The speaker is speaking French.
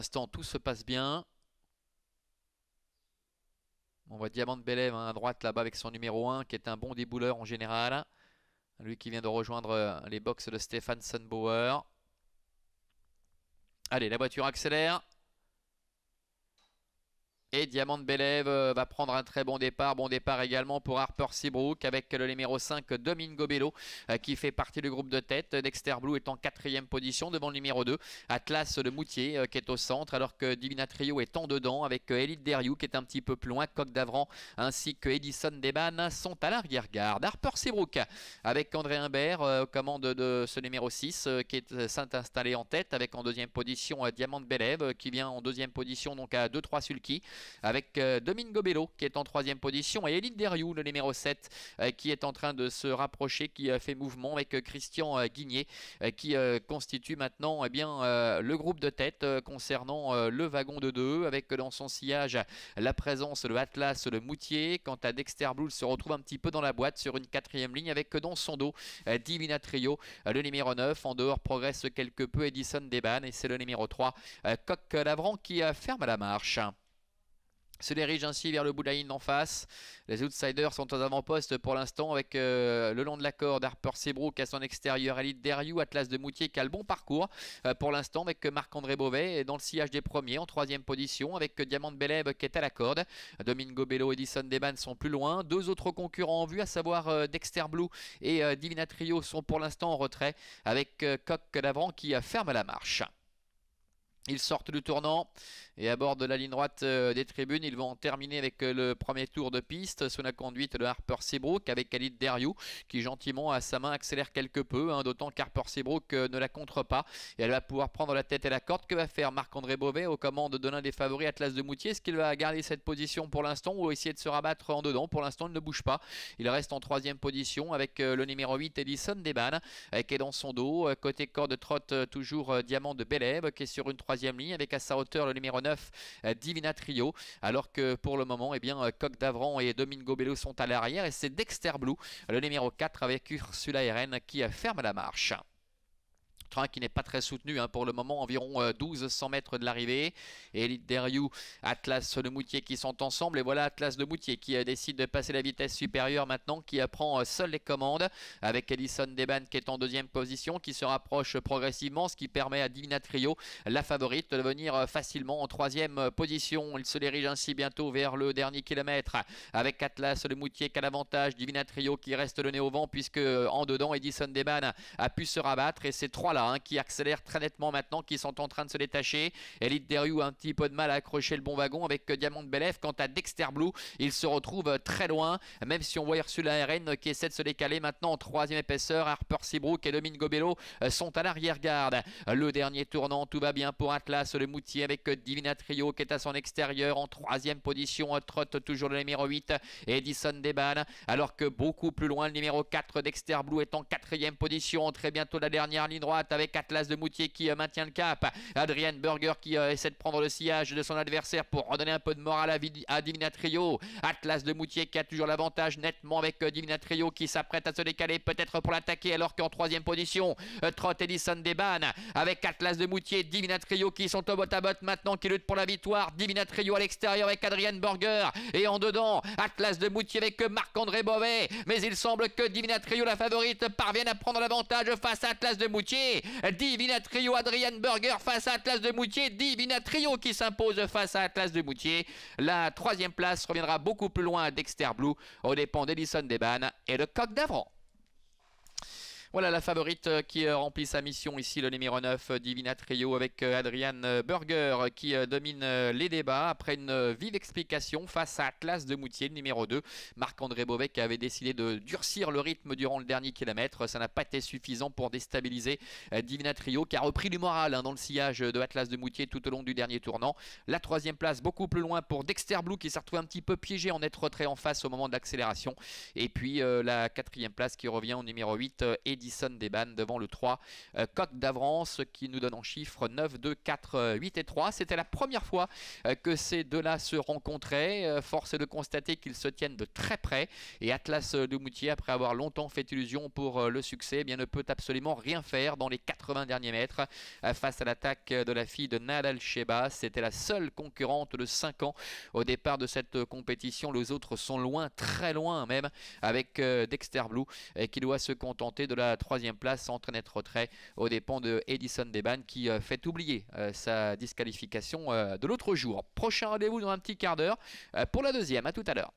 l'instant, tout se passe bien. On voit Diamant de Bélève à droite là-bas avec son numéro 1 qui est un bon débouleur en général. Lui qui vient de rejoindre les box de Stefan Sunbauer. Allez, la voiture accélère. Et Diamant de Bélève va prendre un très bon départ. Bon départ également pour Harper Seabrook avec le numéro 5 Domingo Bello qui fait partie du groupe de tête. Dexter Blue est en 4e position devant le numéro 2. Atlas le Moutier qui est au centre alors que Divina Trio est en dedans avec Elite Deriou qui est un petit peu plus loin. Coq d'Avran ainsi que Edison Deban sont à l'arrière-garde. Harper Seabrook avec André Humbert aux commandes de ce numéro 6 qui s'est installé en tête avec en 2e position Diamant de Bélève qui vient en 2e position donc à 2-3 sulky. Avec Domingo Bello qui est en 3e position et Elite Deriou, le numéro 7, qui est en train de se rapprocher, qui fait mouvement avec Christian Guigné, qui constitue maintenant le groupe de tête concernant le wagon de 2, avec dans son sillage la présence de Atlas le Moutier. Quant à Dexter Blue, il se retrouve un petit peu dans la boîte sur une 4e ligne, avec dans son dos Divina Trio, le numéro 9. En dehors progresse quelque peu Edison Deban et c'est le numéro 3, Coq d'Avran, qui ferme la marche. Se dirige ainsi vers le bout de la ligne en face. Les outsiders sont aux avant-postes pour l'instant avec le long de la corde Harper Seabrook à son extérieur, Elite Deriou, Atlas de Moutier qui a le bon parcours pour l'instant avec Marc-André Beauvais dans le sillage des premiers en 3e position avec Diamant de Bélève qui est à la corde. Domingo Bello et Edison Deban sont plus loin. Deux autres concurrents en vue, à savoir Dexter Blue et Divina Trio, sont pour l'instant en retrait avec Coq d'Avran qui ferme la marche. Ils sortent du tournant et abordent la ligne droite des tribunes. Ils vont terminer avec le premier tour de piste sous la conduite de Harper Seabrook avec Elite Deriou qui gentiment à sa main accélère quelque peu, d'autant qu'Harper Seabrook ne la contre pas et elle va pouvoir prendre la tête et la corde. Que va faire Marc-André Beauvais aux commandes de l'un des favoris, Atlas de Moutier? Est-ce qu'il va garder cette position pour l'instant ou essayer de se rabattre en dedans? Pour l'instant il ne bouge pas, il reste en 3e position avec le numéro 8 Edison Deban qui est dans son dos. Côté corde trotte toujours Diamant de Bélève qui est sur une 3e ligne avec à sa hauteur le numéro 9 Divina Trio, alors que pour le moment Coq d'Avran et Domingo Bello sont à l'arrière et c'est Dexter Blue, le numéro 4 avec Ursula RN qui ferme la marche. Train qui n'est pas très soutenu pour le moment, environ 1200 mètres de l'arrivée. Et Elite Deriou, Atlas de Moutier qui sont ensemble. Et voilà Atlas de Moutier qui décide de passer la vitesse supérieure maintenant, qui prend seul les commandes avec Edison Deban qui est en 2e position, qui se rapproche progressivement, ce qui permet à Divina Trio, la favorite, de venir facilement en 3e position. Il se dirige ainsi bientôt vers le dernier kilomètre avec Atlas de Moutier qui a l'avantage, Divina Trio qui reste le nez au vent puisque en dedans Edison Deban a pu se rabattre et ces trois-là qui accélèrent très nettement maintenant, qui sont en train de se détacher. Elite Deriou a un petit peu de mal à accrocher le bon wagon avec Diamant de Bélève. Quant à Dexter Blue, il se retrouve très loin, même si on voit Ursula RN qui essaie de se décaler maintenant en 3e épaisseur. Harper Seabrook et Domingo Bello sont à l'arrière-garde. Le dernier tournant, tout va bien pour Atlas le Moutier avec Divina Trio qui est à son extérieur en 3e position. Trotte toujours le numéro 8 Edison Deban, alors que beaucoup plus loin le numéro 4 Dexter Blue est en 4e position. Très bientôt la dernière ligne droite avec Atlas de Moutier qui maintient le cap. Adrian Burger qui essaie de prendre le sillage de son adversaire pour redonner un peu de morale à Divina Trio. Atlas de Moutier qui a toujours l'avantage nettement avec Divina Trio qui s'apprête à se décaler peut-être pour l'attaquer, alors qu'en 3e position trotte Edison Deban avec Atlas de Moutier, Divina Trio qui sont au botte à botte maintenant, qui luttent pour la victoire. Divina Trio à l'extérieur avec Adrian Burger et en dedans Atlas de Moutier avec Marc-André Beauvais, mais il semble que Divina Trio, la favorite, parvienne à prendre l'avantage face à Atlas de Moutier. Divina Trio, Adrian Burger face à Atlas de Moutier. Divina Trio qui s'impose face à Atlas de Moutier. La 3e place reviendra beaucoup plus loin à Dexter Blue aux dépens d'Edison Deban et de Coq d'Avran. Voilà la favorite qui remplit sa mission ici, le numéro 9 Divina Trio avec Adrian Burger qui domine les débats après une vive explication face à Atlas de Moutier, le numéro 2. Marc-André Beauvais qui avait décidé de durcir le rythme durant le dernier kilomètre. Ça n'a pas été suffisant pour déstabiliser Divina Trio qui a repris du moral dans le sillage de Atlas de Moutier tout au long du dernier tournant. La 3e place beaucoup plus loin pour Dexter Blue qui s'est retrouvé un petit peu piégé en net retrait en face au moment de l'accélération. Et puis la 4e place qui revient au numéro 8 Edison Edison Deban devant le 3 Coq d'Avrance qui nous donne en chiffres 9, 2, 4, 8 et 3. C'était la première fois que ces deux-là se rencontraient. Force est de constater qu'ils se tiennent de très près et Atlas de Moutier, après avoir longtemps fait illusion pour le succès, eh bien, ne peut absolument rien faire dans les 80 derniers mètres face à l'attaque de la fille de Nadal Sheba. C'était la seule concurrente de 5 ans au départ de cette compétition. Les autres sont loin, très loin même, avec Dexter Blue qui doit se contenter de la 3e place sans très net retrait aux dépens de Edison Deban qui fait oublier sa disqualification de l'autre jour. Prochain rendez-vous dans un petit quart d'heure pour la 2e. À tout à l'heure.